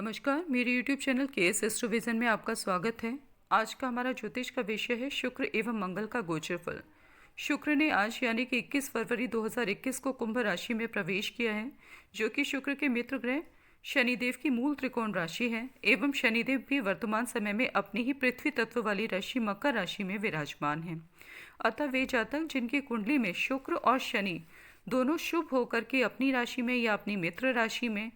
नमस्कार, मेरे YouTube channel KS एस्ट्रोविजन में आपका स्वागत है। आज का हमारा ज्योतिष का विषय है शुक्र एवं मंगल का गोचर फल। शुक्र ने आज यानी कि 21 फरवरी 2021 को कुंभ राशि में प्रवेश किया है, जो कि शुक्र के मित्र ग्रह शनिदेव की मूल त्रिकोण राशि है एवं शनिदेव भी वर्तमान समय में अपनी ही पृथ्वी तत्व वाली राशि मकर राशि में विराजमान है। अतः वे जातक जिनकी कुंडली में शुक्र और शनि दोनों शुभ होकर के अपनी राशि में या अपनी मित्र राशि में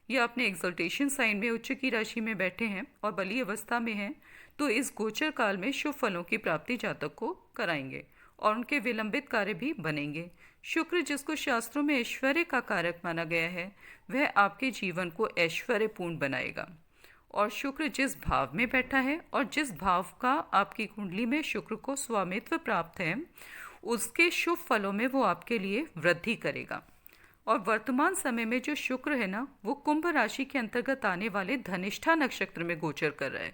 या अपने एक्सल्टेशन साइन में उच्च की राशि में बैठे हैं और बली अवस्था में हैं, तो इस गोचर काल में शुभ फलों की प्राप्ति जातक को कराएंगे और उनके विलंबित कार्य भी बनेंगे। शुक्र, जिसको शास्त्रों में ऐश्वर्य का कारक माना गया है, वह आपके जीवन को ऐश्वर्यपूर्ण बनाएगा। और शुक्र जिस भाव में बैठा है और जिस भाव का आपकी कुंडली में शुक्र को स्वामित्व प्राप्त है, उसके शुभ फलों में वो आपके लिए वृद्धि करेगा। और वर्तमान समय में जो शुक्र है ना, वो कुंभ राशि के अंतर्गत आने वाले धनिष्ठा नक्षत्र में गोचर कर रहा है।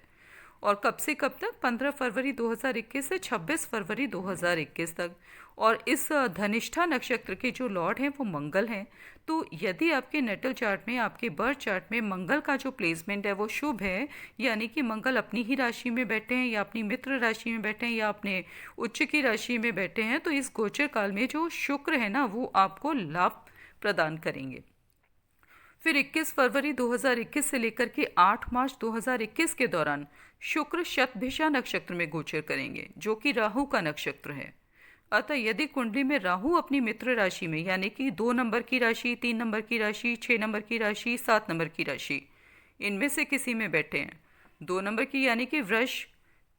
और कब से कब तक? 15 फरवरी 2021 से 26 फरवरी 2021 तक। और इस धनिष्ठा नक्षत्र के जो लॉर्ड हैं वो मंगल हैं। तो यदि आपके नेटल चार्ट में, आपके बर्थ चार्ट में मंगल का जो प्लेसमेंट है वो शुभ है, यानी कि मंगल अपनी ही राशि में बैठे हैं या अपनी मित्र राशि में बैठे हैं या अपने उच्च की राशि में बैठे हैं, तो इस गोचर काल में जो शुक्र है ना, वो आपको लाभ प्रदान करेंगे। फिर 21 फरवरी 2021 से लेकर के 8 मार्च 2021 के दौरान शुक्र शतभिषा नक्षत्र में गोचर करेंगे, जो कि राहु का नक्षत्र है। अतः यदि कुंडली में राहु अपनी मित्र राशि में, यानी कि 2 नंबर की राशि, 3 नंबर की राशि, 6 नंबर की राशि, 7 नंबर की राशि, इनमें से किसी में बैठे हैं, 2 नंबर की यानी कि वृष,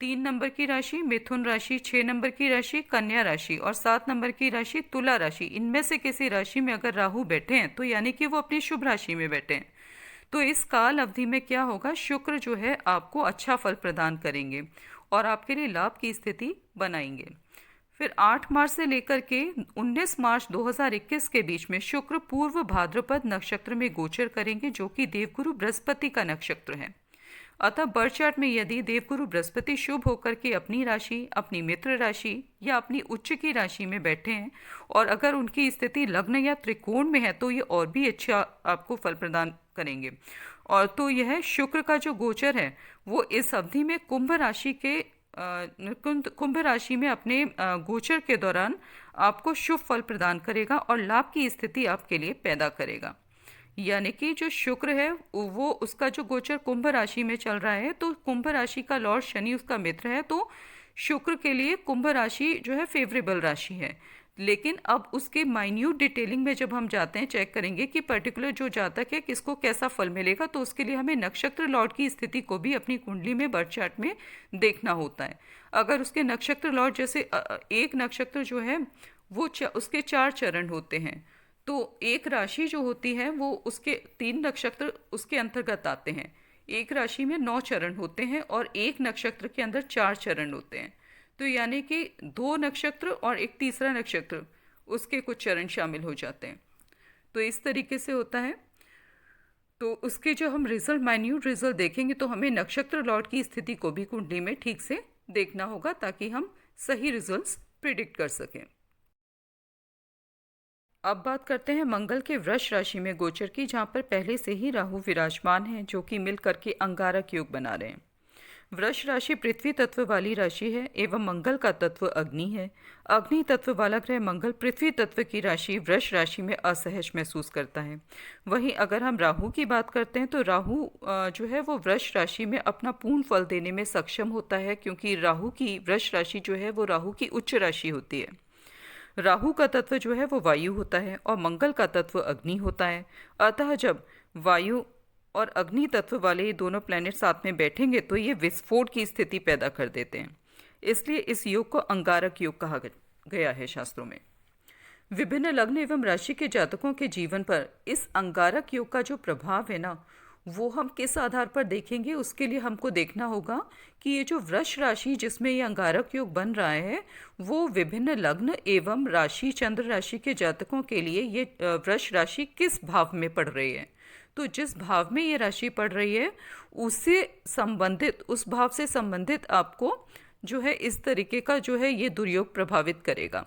3 नंबर की राशि मिथुन राशि, 6 नंबर की राशि कन्या राशि और 7 नंबर की राशि तुला राशि, इनमें से किसी राशि में अगर राहु बैठे हैं, तो यानी कि वो अपनी शुभ राशि में बैठे हैं, तो इस काल अवधि में क्या होगा, शुक्र जो है आपको अच्छा फल प्रदान करेंगे और आपके लिए लाभ की स्थिति बनाएंगे। फिर 8 मार्च से लेकर के 19 मार्च 2021 के बीच में शुक्र पूर्व भाद्रपद नक्षत्र में गोचर करेंगे, जो कि देवगुरु बृहस्पति का नक्षत्र है। अतः बर्थ चार्ट में यदि देवगुरु बृहस्पति शुभ होकर के अपनी राशि, अपनी मित्र राशि या अपनी उच्च की राशि में बैठे हैं और अगर उनकी स्थिति लग्न या त्रिकोण में है, तो ये और भी अच्छा आपको फल प्रदान करेंगे। और तो यह शुक्र का जो गोचर है वो इस अवधि में कुंभ राशि में अपने गोचर के दौरान आपको शुभ फल प्रदान करेगा और लाभ की स्थिति आपके लिए पैदा करेगा। यानी कि जो शुक्र है वो, उसका जो गोचर कुंभ राशि में चल रहा है, तो कुंभ राशि का लॉर्ड शनि उसका मित्र है, तो शुक्र के लिए कुंभ राशि जो है फेवरेबल राशि है। लेकिन अब उसके माइन्यूट डिटेलिंग में जब हम जाते हैं, चेक करेंगे कि पर्टिकुलर जो जातक है किसको कैसा फल मिलेगा, तो उसके लिए हमें नक्षत्र लॉर्ड की स्थिति को भी अपनी कुंडली में बर्थ चार्ट में देखना होता है। अगर उसके नक्षत्र लॉर्ड, जैसे एक नक्षत्र जो है वो उसके 4 चरण होते हैं, तो एक राशि जो होती है वो उसके 3 नक्षत्र उसके अंतर्गत आते हैं। एक राशि में 9 चरण होते हैं और एक नक्षत्र के अंदर 4 चरण होते हैं, तो यानी कि 2 नक्षत्र और एक तीसरा नक्षत्र, उसके कुछ चरण शामिल हो जाते हैं। तो इस तरीके से होता है। तो उसके जो हम रिजल्ट, माइन्यूट रिजल्ट देखेंगे, तो हमें नक्षत्र लॉर्ड की स्थिति को भी कुंडली में ठीक से देखना होगा, ताकि हम सही रिजल्ट्स प्रिडिक्ट कर सकें। अब बात करते हैं मंगल के वृष राशि में गोचर की, जहाँ पर पहले से ही राहु विराजमान है, जो कि मिल करके अंगारक योग बना रहे हैं। वृष राशि पृथ्वी तत्व वाली राशि है एवं मंगल का तत्व अग्नि है। अग्नि तत्व वाला ग्रह मंगल पृथ्वी तत्व की राशि वृष राशि में असहज महसूस करता है। वहीं अगर हम राहु की बात करते हैं, तो राहु जो है वो वृष राशि में अपना पूर्ण फल देने में सक्षम होता है, क्योंकि राहु की वृष राशि जो है वो राहु की उच्च राशि होती है। राहु का तत्व जो है वो वायु होता है और मंगल का तत्व अग्नि होता है। अतः जब वायु और अग्नि तत्व वाले ये दोनों प्लैनेट साथ में बैठेंगे, तो ये विस्फोट की स्थिति पैदा कर देते हैं। इसलिए इस योग को अंगारक योग कहा गया है शास्त्रों में। विभिन्न लग्न एवं राशि के जातकों के जीवन पर इस अंगारक योग का जो प्रभाव है ना, वो हम किस आधार पर देखेंगे, उसके लिए हमको देखना होगा कि ये जो वृष राशि जिसमें ये अंगारक योग बन रहा है, वो विभिन्न लग्न एवं राशि, चंद्र राशि के जातकों के लिए ये वृष राशि किस भाव में पड़ रही है। तो जिस भाव में ये राशि पड़ रही है, उससे संबंधित, उस भाव से संबंधित आपको जो है इस तरीके का जो है ये दुर्योग प्रभावित करेगा।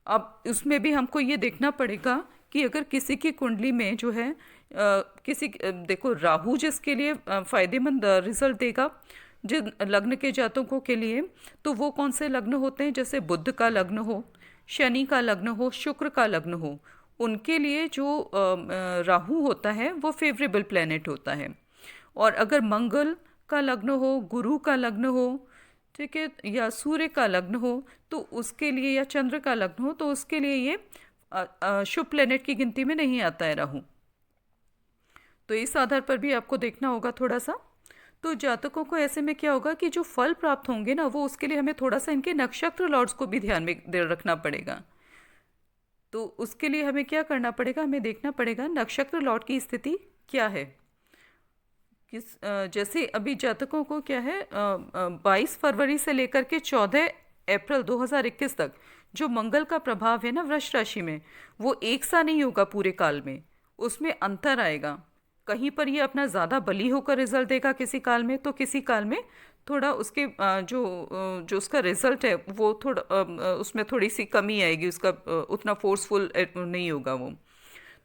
अब उसमें भी हमको ये देखना पड़ेगा कि अगर किसी की कुंडली में जो है देखो राहु जिसके लिए फायदेमंद रिजल्ट देगा जिन लग्न के जातकों के लिए, तो वो कौन से लग्न होते हैं, जैसे बुध का लग्न हो, शनि का लग्न हो, शुक्र का लग्न हो, उनके लिए जो राहु होता है वो फेवरेबल प्लेनेट होता है। और अगर मंगल का लग्न हो, गुरु का लग्न हो, ठीक है, या सूर्य का लग्न हो, तो उसके लिए, या चंद्र का लग्न हो, तो उसके लिए ये शुभ प्लेनेट की गिनती में नहीं आता है राहु। तो इस आधार पर भी आपको देखना होगा थोड़ा सा। तो जातकों को ऐसे में क्या होगा कि जो फल प्राप्त होंगे ना, वो उसके लिए हमें थोड़ा सा इनके नक्षत्र लॉर्ड्स को भी ध्यान में रखना पड़ेगा। तो उसके लिए हमें क्या करना पड़ेगा, हमें देखना पड़ेगा नक्षत्र लॉर्ड की स्थिति क्या है। जैसे अभी जातकों को क्या है, 22 फरवरी से लेकर के 14 अप्रैल 2021 तक जो मंगल का प्रभाव है ना वृष राशि में, वो एक सा नहीं होगा पूरे काल में, उसमें अंतर आएगा। कहीं पर ये अपना ज़्यादा बली होकर रिजल्ट देगा किसी काल में, तो किसी काल में थोड़ा उसके जो उसका रिजल्ट है वो थोड़ा उसमें थोड़ी सी कमी आएगी, उसका उतना फोर्सफुल नहीं होगा वो।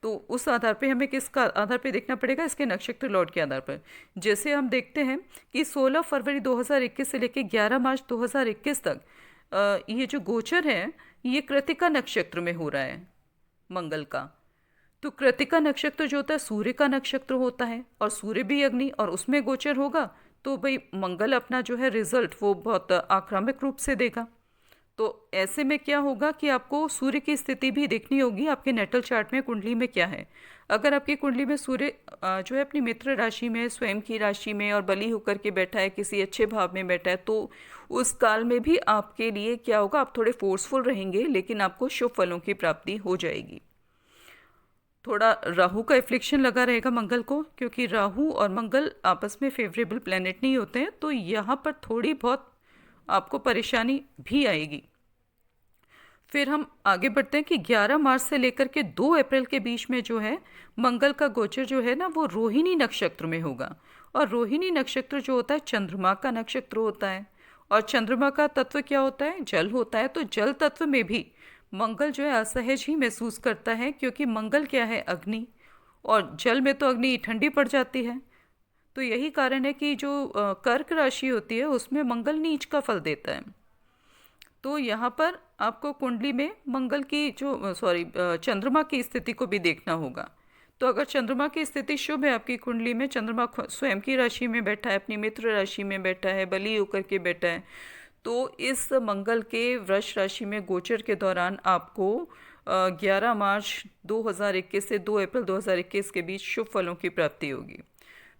तो उस आधार पे हमें किसका आधार पे देखना पड़ेगा, इसके नक्षत्र लॉर्ड के आधार पर। जैसे हम देखते हैं कि 16 फरवरी 2021 से लेकर 11 मार्च 2021 तक ये जो गोचर है ये कृतिका नक्षत्र में हो रहा है मंगल का। तो कृतिका नक्षत्र जो होता है सूर्य का नक्षत्र होता है, और सूर्य भी अग्नि, और उसमें गोचर होगा तो भाई मंगल अपना जो है रिजल्ट वो बहुत आक्रामक रूप से देगा। तो ऐसे में क्या होगा कि आपको सूर्य की स्थिति भी देखनी होगी आपके नेटल चार्ट में, कुंडली में क्या है। अगर आपकी कुंडली में सूर्य जो है अपनी मित्र राशि में, स्वयं की राशि में और बली होकर के बैठा है, किसी अच्छे भाव में बैठा है, तो उस काल में भी आपके लिए क्या होगा, आप थोड़े फोर्सफुल रहेंगे, लेकिन आपको शुभ फलों की प्राप्ति हो जाएगी। थोड़ा राहु का एफ्लिक्शन लगा रहेगा मंगल को, क्योंकि राहु और मंगल आपस में फेवरेबल प्लेनेट नहीं होते हैं, तो यहाँ पर थोड़ी बहुत आपको परेशानी भी आएगी। फिर हम आगे बढ़ते हैं कि 11 मार्च से लेकर के 2 अप्रैल के बीच में जो है मंगल का गोचर जो है ना वो रोहिणी नक्षत्र में होगा। और रोहिणी नक्षत्र जो होता है चंद्रमा का नक्षत्र होता है, और चंद्रमा का तत्व क्या होता है, जल होता है। तो जल तत्व में भी मंगल जो है असहज ही महसूस करता है, क्योंकि मंगल क्या है, अग्नि, और जल में तो अग्नि ठंडी पड़ जाती है। तो यही कारण है कि जो कर्क राशि होती है उसमें मंगल नीच का फल देता है। तो यहाँ पर आपको कुंडली में मंगल की जो चंद्रमा की स्थिति को भी देखना होगा। तो अगर चंद्रमा की स्थिति शुभ है आपकी कुंडली में, चंद्रमा स्वयं की राशि में बैठा है, अपनी मित्र राशि में बैठा है, बली होकर के बैठा है, तो इस मंगल के वृष राशि में गोचर के दौरान आपको 11 मार्च 2021 से 2 अप्रैल 2021 के बीच शुभ फलों की प्राप्ति होगी।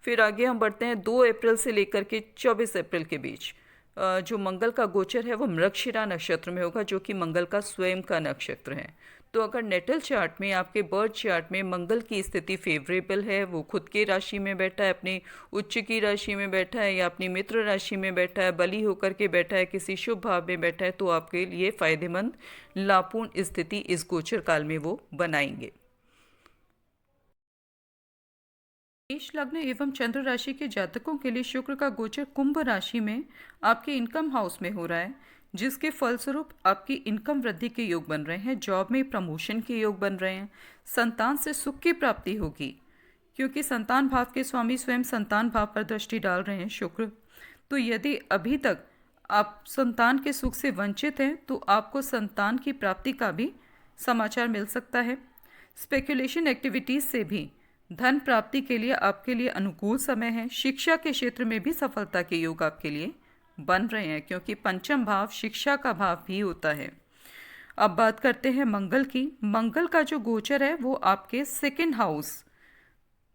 फिर आगे हम बढ़ते हैं 2 अप्रैल से लेकर के 24 अप्रैल के बीच जो मंगल का गोचर है वो मृगशिरा नक्षत्र में होगा, जो कि मंगल का स्वयं का नक्षत्र है। तो अगर नेटल चार्ट में, आपके बर्थ चार्ट में मंगल की स्थिति फेवरेबल है, वो खुद की राशि में बैठा है, अपनी उच्च की राशि में बैठा है, या अपनी मित्र राशि में बैठा है, बली होकर के बैठा है, किसी शुभ भाव में बैठा है, तो आपके लिए फायदेमंद लाभपूर्ण स्थिति इस गोचर काल में वो बनाएंगे। मेष लग्न एवं चंद्र राशि के जातकों के लिए शुक्र का गोचर कुंभ राशि में आपके इनकम हाउस में हो रहा है, जिसके फलस्वरूप आपकी इनकम वृद्धि के योग बन रहे हैं, जॉब में प्रमोशन के योग बन रहे हैं, संतान से सुख की प्राप्ति होगी, क्योंकि संतान भाव के स्वामी स्वयं संतान भाव पर दृष्टि डाल रहे हैं शुक्र। तो यदि अभी तक आप संतान के सुख से वंचित हैं तो आपको संतान की प्राप्ति का भी समाचार मिल सकता है। स्पेकुलेशन एक्टिविटीज़ से भी धन प्राप्ति के लिए आपके लिए अनुकूल समय है। शिक्षा के क्षेत्र में भी सफलता के योग आपके लिए बन रहे हैं, क्योंकि पंचम भाव शिक्षा का भाव भी होता है। अब बात करते हैं मंगल की। मंगल का जो गोचर है वो आपके सेकंड हाउस,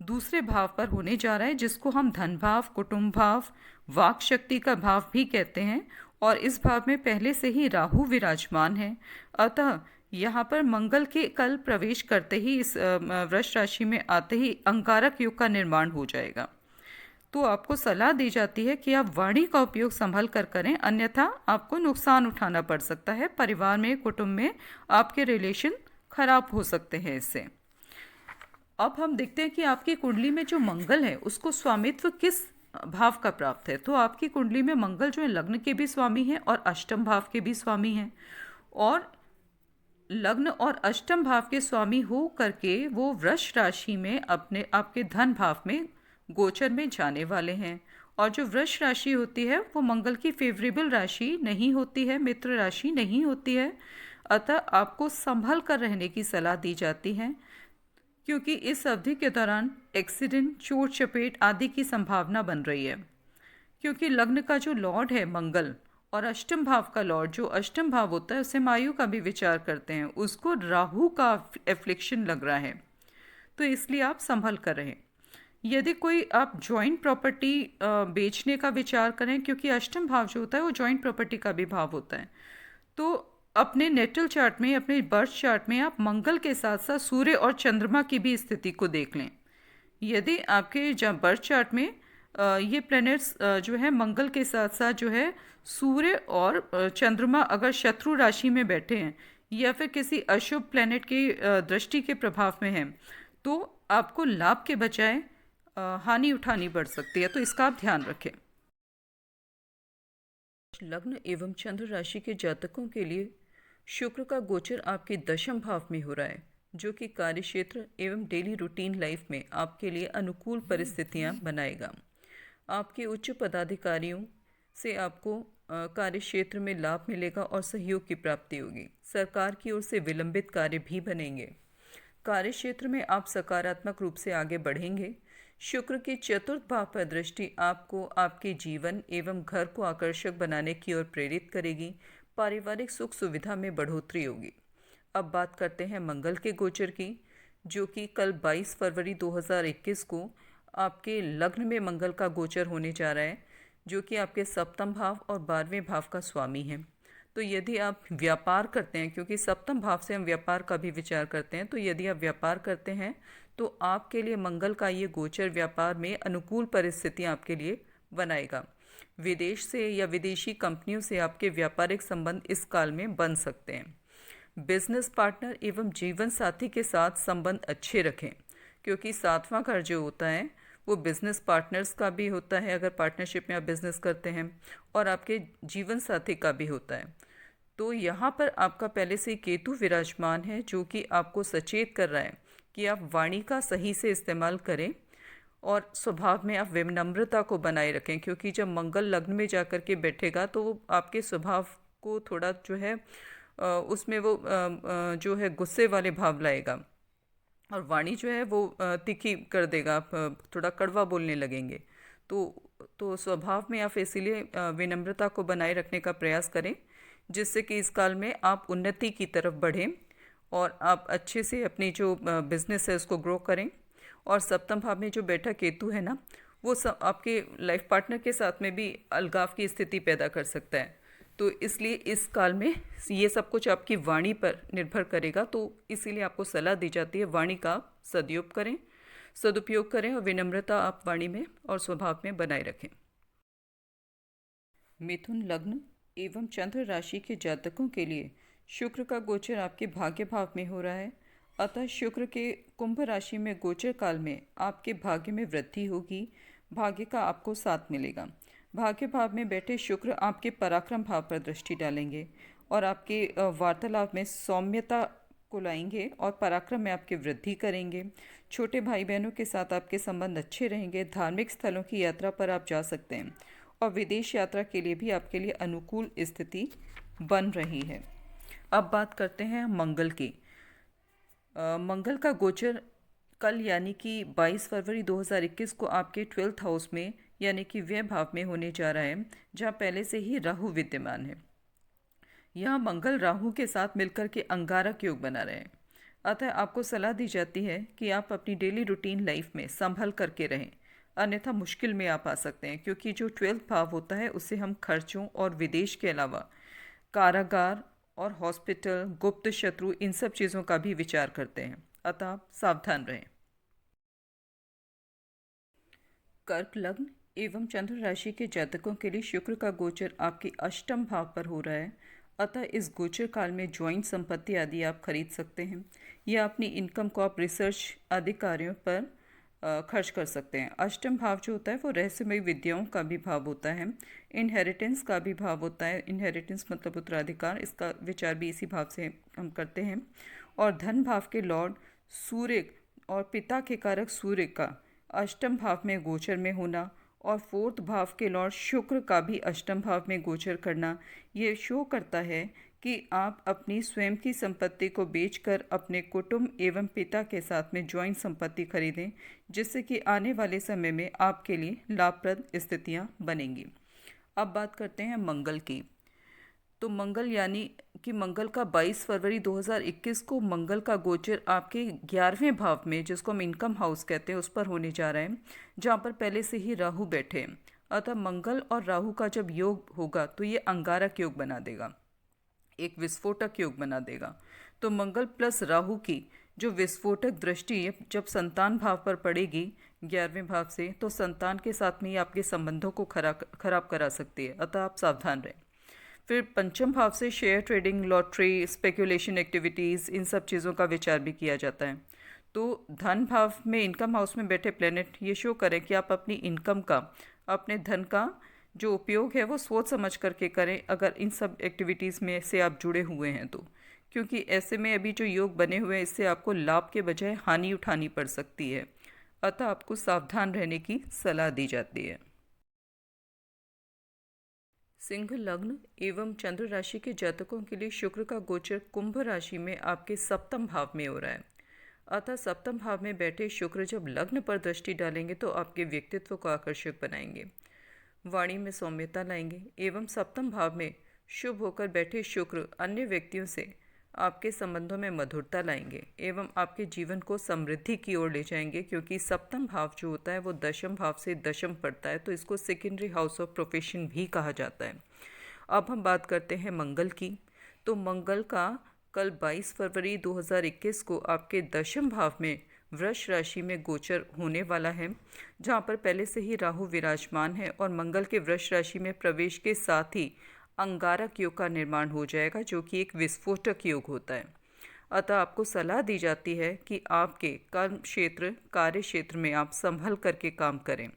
दूसरे भाव पर होने जा रहा है, जिसको हम धन भाव, कुटुंब भाव, वाक शक्ति का भाव भी कहते हैं। और इस भाव में पहले से ही राहु विराजमान है, अतः यहाँ पर मंगल के कल प्रवेश करते ही, इस वृष राशि में आते ही अंगारक योग का निर्माण हो जाएगा। तो आपको सलाह दी जाती है कि आप वाणी का उपयोग संभल कर करें, अन्यथा आपको नुकसान उठाना पड़ सकता है। परिवार में, कुटुंब में आपके रिलेशन खराब हो सकते हैं इससे। अब हम देखते हैं कि आपकी कुंडली में जो मंगल है उसको स्वामित्व किस भाव का प्राप्त है। तो आपकी कुंडली में मंगल जो है लग्न के भी स्वामी हैं और अष्टम भाव के भी स्वामी हैं, और लग्न और अष्टम भाव के स्वामी हो करके वो वृष राशि में अपने आपके धन भाव में गोचर में जाने वाले हैं। और जो वृष राशि होती है वो मंगल की फेवरेबल राशि नहीं होती है, मित्र राशि नहीं होती है। अतः आपको संभल कर रहने की सलाह दी जाती है, क्योंकि इस अवधि के दौरान एक्सीडेंट, चोट चपेट आदि की संभावना बन रही है। क्योंकि लग्न का जो लॉर्ड है मंगल और अष्टम भाव का लॉर्ड, जो अष्टम भाव होता है उसे मायु का भी विचार करते हैं, उसको राहु का एफ्लिक्शन लग रहा है। तो इसलिए आप संभल कर रहें। यदि कोई आप जॉइंट प्रॉपर्टी बेचने का विचार करें, क्योंकि अष्टम भाव जो होता है वो जॉइंट प्रॉपर्टी का भी भाव होता है, तो अपने नेटल चार्ट में, अपने बर्थ चार्ट में आप मंगल के साथ साथ सूर्य और चंद्रमा की भी स्थिति को देख लें। यदि आपके जब बर्थ चार्ट में ये प्लैनेट्स जो है मंगल के साथ साथ जो है सूर्य और चंद्रमा अगर शत्रु राशि में बैठे हैं या फिर किसी अशुभ प्लैनेट की दृष्टि के प्रभाव में हैं, तो आपको लाभ के बजाय हानि उठानी पड़ सकती है। तो इसका आप ध्यान रखें। लग्न एवं चंद्र राशि के जातकों के लिए शुक्र का गोचर आपके दशम भाव में हो रहा है, जो कि कार्य क्षेत्र एवं डेली रूटीन लाइफ में आपके लिए अनुकूल परिस्थितियां बनाएगा। आपके उच्च पदाधिकारियों से आपको कार्य क्षेत्र में लाभ मिलेगा और सहयोग की प्राप्ति होगी। सरकार की ओर से विलंबित कार्य भी बनेंगे। कार्य क्षेत्र में आप सकारात्मक रूप से आगे बढ़ेंगे। शुक्र की चतुर्थ भाव पर दृष्टि आपको आपके जीवन एवं घर को आकर्षक बनाने की ओर प्रेरित करेगी। पारिवारिक सुख सुविधा में बढ़ोतरी होगी। अब बात करते हैं मंगल के गोचर की, जो कि कल 22 फरवरी 2021 को आपके लग्न में मंगल का गोचर होने जा रहा है, जो कि आपके सप्तम भाव और 12वें भाव का स्वामी है। तो यदि आप व्यापार करते हैं, क्योंकि सप्तम भाव से हम व्यापार का भी विचार करते हैं, तो यदि आप व्यापार करते हैं तो आपके लिए मंगल का ये गोचर व्यापार में अनुकूल परिस्थितियां आपके लिए बनाएगा। विदेश से या विदेशी कंपनियों से आपके व्यापारिक संबंध इस काल में बन सकते हैं। बिजनेस पार्टनर एवं जीवन साथी के साथ संबंध अच्छे रखें, क्योंकि सातवां घर जो होता है वो बिजनेस पार्टनर्स का भी होता है अगर पार्टनरशिप में आप बिजनेस करते हैं, और आपके जीवन साथी का भी होता है। तो यहाँ पर आपका पहले से केतु विराजमान है, जो कि आपको सचेत कर रहा है कि आप वाणी का सही से इस्तेमाल करें और स्वभाव में आप विनम्रता को बनाए रखें, क्योंकि जब मंगल लग्न में जाकर के बैठेगा तो वो आपके स्वभाव को थोड़ा जो है उसमें वो जो है गुस्से वाले भाव लाएगा और वाणी जो है वो तीखी कर देगा, आप थोड़ा कड़वा बोलने लगेंगे। तो स्वभाव में आप इसीलिए विनम्रता को बनाए रखने का प्रयास करें, जिससे कि इस काल में आप उन्नति की तरफ बढ़ें और आप अच्छे से अपनी जो बिजनेस है उसको ग्रो करें। और सप्तम भाव में जो बैठा केतु है ना, वो सब आपके लाइफ पार्टनर के साथ में भी अलगाव की स्थिति पैदा कर सकता है। तो इसलिए इस काल में ये सब कुछ आपकी वाणी पर निर्भर करेगा। तो इसीलिए आपको सलाह दी जाती है वाणी का सदुपयोग करें और विनम्रता आप वाणी में और स्वभाव में बनाए रखें। मिथुन लग्न एवं चंद्र राशि के जातकों के लिए शुक्र का गोचर आपके भाग्य भाव में हो रहा है। अतः शुक्र के कुंभ राशि में गोचर काल में आपके भाग्य में वृद्धि होगी। भाग्य का आपको साथ मिलेगा। भाग्य भाव में बैठे शुक्र आपके पराक्रम भाव पर दृष्टि डालेंगे और आपके वार्तालाप में सौम्यता को लाएंगे और पराक्रम में आपकी वृद्धि करेंगे। छोटे भाई बहनों के साथ आपके संबंध अच्छे रहेंगे। धार्मिक स्थलों की यात्रा पर आप जा सकते हैं और विदेश यात्रा के लिए भी आपके लिए अनुकूल स्थिति बन रही है। अब बात करते हैं मंगल की। मंगल का गोचर कल यानी कि 22 फरवरी 2021 को आपके 12th हाउस में यानी कि व्यय भाव में होने जा रहा है, जहाँ पहले से ही राहु विद्यमान है। यहाँ मंगल राहु के साथ मिलकर के अंगारक योग बना रहे हैं। अतः आपको सलाह दी जाती है कि आप अपनी डेली रूटीन लाइफ में संभल करके रहें, अन्यथा मुश्किल में आप आ सकते हैं, क्योंकि जो 12th भाव होता है उससे हम खर्चों और विदेश के अलावा कारागार और हॉस्पिटल, गुप्त शत्रु, इन सब चीज़ों का भी विचार करते हैं। अतः आप सावधान रहें। कर्क लग्न एवं चंद्र राशि के जातकों के लिए शुक्र का गोचर आपके अष्टम भाव पर हो रहा है। अतः इस गोचर काल में ज्वाइंट संपत्ति आदि आप खरीद सकते हैं या अपनी इनकम को आप रिसर्च आदि कार्यों पर खर्च कर सकते हैं। अष्टम भाव जो होता है वो रहस्यमयी विद्याओं का भी भाव होता है, इनहेरिटेंस का भी भाव होता है। इनहेरिटेंस मतलब उत्तराधिकार, इसका विचार भी इसी भाव से हम करते हैं। और धन भाव के लॉर्ड सूर्य और पिता के कारक सूर्य का अष्टम भाव में गोचर में होना और फोर्थ भाव के लॉर्ड शुक्र का भी अष्टम भाव में गोचर करना, ये शो करता है कि आप अपनी स्वयं की संपत्ति को बेचकर अपने कुटुंब एवं पिता के साथ में ज्वाइंट संपत्ति खरीदें, जिससे कि आने वाले समय में आपके लिए लाभप्रद स्थितियां बनेंगी। अब बात करते हैं मंगल की। तो मंगल यानी कि मंगल का 22 फरवरी 2021 को मंगल का गोचर आपके 11वें भाव में, जिसको हम इनकम हाउस कहते हैं, उस पर होने जा रहा है, जहाँ पर पहले से ही राहु बैठे हैं। अतः मंगल और राहु का जब योग होगा तो ये अंगारक योग बना देगा, एक विस्फोटक योग बना देगा। तो मंगल प्लस राहु की जो विस्फोटक दृष्टि जब संतान भाव पर पड़ेगी 11वें भाव से, तो संतान के साथ में ही आपके संबंधों को खराब करा सकती है, अतः आप सावधान रहें। फिर पंचम भाव से share trading, lottery, speculation activities, इन सब चीज़ों का विचार भी किया जाता है। तो धन भाव में इनकम हाउस में बैठे प्लेनेट ये शो करें कि आप अपनी इनकम का, अपने धन का जो उपयोग है वो सोच समझ करके करें, अगर इन सब एक्टिविटीज़ में से आप जुड़े हुए हैं तो। क्योंकि ऐसे में अभी जो योग बने हुए हैं इससे आपको लाभ के बजाय हानि उठानी पड़ सकती है, अतः आपको सावधान रहने की सलाह दी जाती है। सिंह लग्न एवं चंद्र राशि के जातकों के लिए शुक्र का गोचर कुंभ राशि में आपके सप्तम भाव में हो रहा है। अतः सप्तम भाव में बैठे शुक्र जब लग्न पर दृष्टि डालेंगे तो आपके व्यक्तित्व को आकर्षक बनाएंगे, वाणी में सौम्यता लाएंगे एवं सप्तम भाव में शुभ होकर बैठे शुक्र अन्य व्यक्तियों से आपके संबंधों में मधुरता लाएंगे एवं आपके जीवन को समृद्धि की ओर ले जाएंगे। क्योंकि सप्तम भाव जो होता है वो दशम भाव से दशम पड़ता है, तो इसको सेकेंडरी हाउस ऑफ प्रोफेशन भी कहा जाता है। अब हम बात करते हैं मंगल की। तो मंगल का कल 22 फरवरी 2021 को आपके दशम भाव में वृष राशि में गोचर होने वाला है, जहाँ पर पहले से ही राहु विराजमान है और मंगल के वृष राशि में प्रवेश के साथ ही अंगारक योग का निर्माण हो जाएगा, जो कि एक विस्फोटक योग होता है। अतः आपको सलाह दी जाती है कि आपके कर्म क्षेत्र, कार्य क्षेत्र में आप संभल करके काम करें,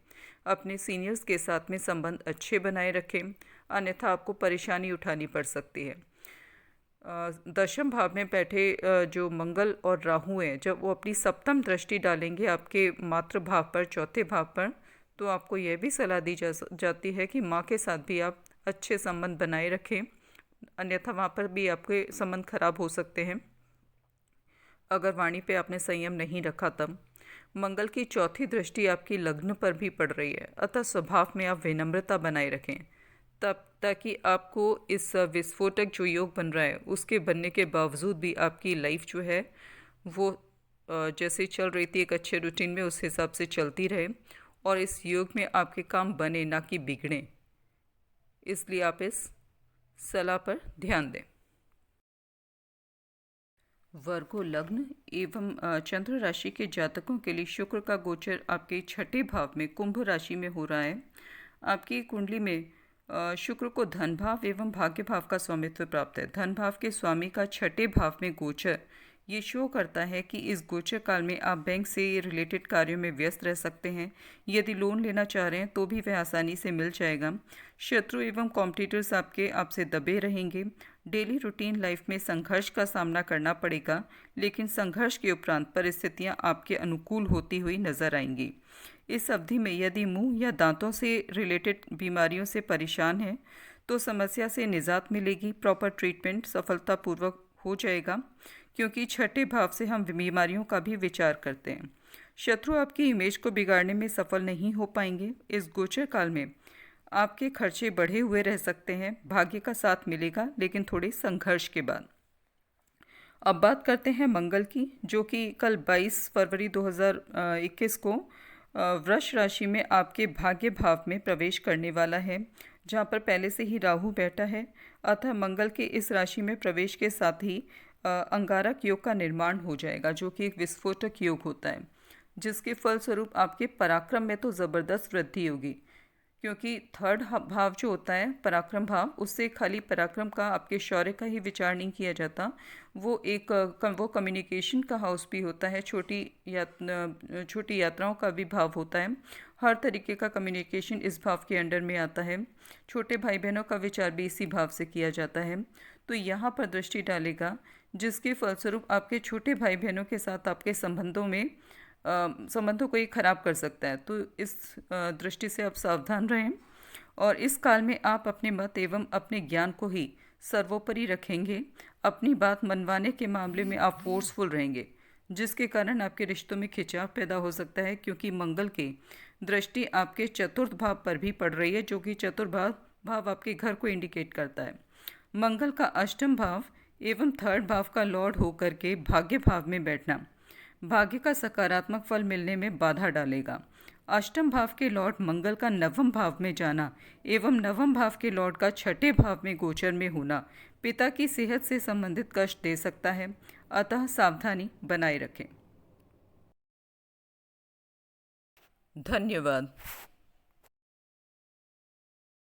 अपने सीनियर्स के साथ में संबंध अच्छे बनाए रखें, अन्यथा आपको परेशानी उठानी पड़ सकती है। दशम भाव में बैठे जो मंगल और राहु हैं, जब वो अपनी सप्तम दृष्टि डालेंगे आपके मातृ भाव पर, चौथे भाव पर, तो आपको यह भी सलाह दी जाती है कि माँ के साथ भी आप अच्छे संबंध बनाए रखें, अन्यथा वहाँ पर भी आपके संबंध खराब हो सकते हैं अगर वाणी पे आपने संयम नहीं रखा तब। मंगल की चौथी दृष्टि आपकी लग्न पर भी पड़ रही है, अतः स्वभाव में आप विनम्रता बनाए रखें, तब ताकि आपको इस विस्फोटक जो योग बन रहा है उसके बनने के बावजूद भी आपकी लाइफ जो है वो जैसे चल रही थी एक अच्छे रूटीन में, उस हिसाब से चलती रहे और इस योग में आपके काम बने ना कि बिगड़ें। इसलिए आप इस सलाह पर ध्यान दें। वर्गो लग्न एवं चंद्र राशि के जातकों के लिए शुक्र का गोचर आपके छठे भाव में कुंभ राशि में हो रहा है। आपकी कुंडली में शुक्र को धन भाव एवं भाग्य भाव का स्वामित्व प्राप्त है। धन भाव के स्वामी का छठे भाव में गोचर ये शो करता है कि इस गोचर काल में आप बैंक से रिलेटेड कार्यों में व्यस्त रह सकते हैं। यदि लोन लेना चाह रहे हैं तो भी वह आसानी से मिल जाएगा। शत्रु एवं कॉम्पिटिटर्स आपसे दबे रहेंगे। डेली रूटीन लाइफ में संघर्ष का सामना करना पड़ेगा, लेकिन संघर्ष के उपरांत परिस्थितियां आपके अनुकूल होती हुई नजर आएंगी। इस अवधि में यदि मुंह या दांतों से रिलेटेड बीमारियों से परेशान हैं तो समस्या से निजात मिलेगी। प्रॉपर ट्रीटमेंट सफलतापूर्वक हो जाएगा, क्योंकि छठे भाव से हम बीमारियों का भी विचार करते हैं। शत्रु आपकी इमेज को बिगाड़ने में सफल नहीं हो पाएंगे। इस गोचर काल में आपके खर्चे बढ़े हुए रह सकते हैं। भाग्य का साथ मिलेगा, लेकिन थोड़े संघर्ष के बाद। अब बात करते हैं मंगल की, जो कि कल 22 फरवरी 2021 को वृष राशि में आपके भाग्य भाव में प्रवेश करने वाला है, जहाँ पर पहले से ही राहु बैठा है। अतः मंगल के इस राशि में प्रवेश के साथ ही अंगारक योग का निर्माण हो जाएगा, जो कि एक विस्फोटक योग होता है, जिसके फलस्वरूप आपके पराक्रम में तो ज़बरदस्त वृद्धि होगी। क्योंकि थर्ड भाव जो होता है पराक्रम भाव, उससे खाली पराक्रम का, आपके शौर्य का ही विचार नहीं किया जाता। वो एक वो कम्युनिकेशन का हाउस भी होता है, छोटी यात्राओं का भी भाव होता है। हर तरीके का कम्युनिकेशन इस भाव के अंडर में आता है। छोटे भाई बहनों का विचार भी इसी भाव से किया जाता है। तो यहाँ पर दृष्टि डालेगा, जिसके फलस्वरूप आपके छोटे भाई बहनों के साथ आपके संबंधों को ये खराब कर सकता है। तो इस दृष्टि से आप सावधान रहें, और इस काल में आप अपने मत एवं अपने ज्ञान को ही सर्वोपरि रखेंगे। अपनी बात मनवाने के मामले में आप फोर्सफुल रहेंगे, जिसके कारण आपके रिश्तों में खिंचाव पैदा हो सकता है, क्योंकि मंगल की दृष्टि आपके चतुर्थ भाव पर भी पड़ रही है, जो कि चतुर्थ भाव आपके घर को इंडिकेट करता है। मंगल का अष्टम भाव एवं थर्ड भाव का लॉर्ड होकर के भाग्य भाव में बैठना भाग्य का सकारात्मक फल मिलने में बाधा डालेगा। अष्टम भाव के लॉर्ड मंगल का नवम भाव में जाना एवं नवम भाव के लॉर्ड का छठे भाव में गोचर में होना पिता की सेहत से संबंधित कष्ट दे सकता है, अतः सावधानी बनाए रखें। धन्यवाद।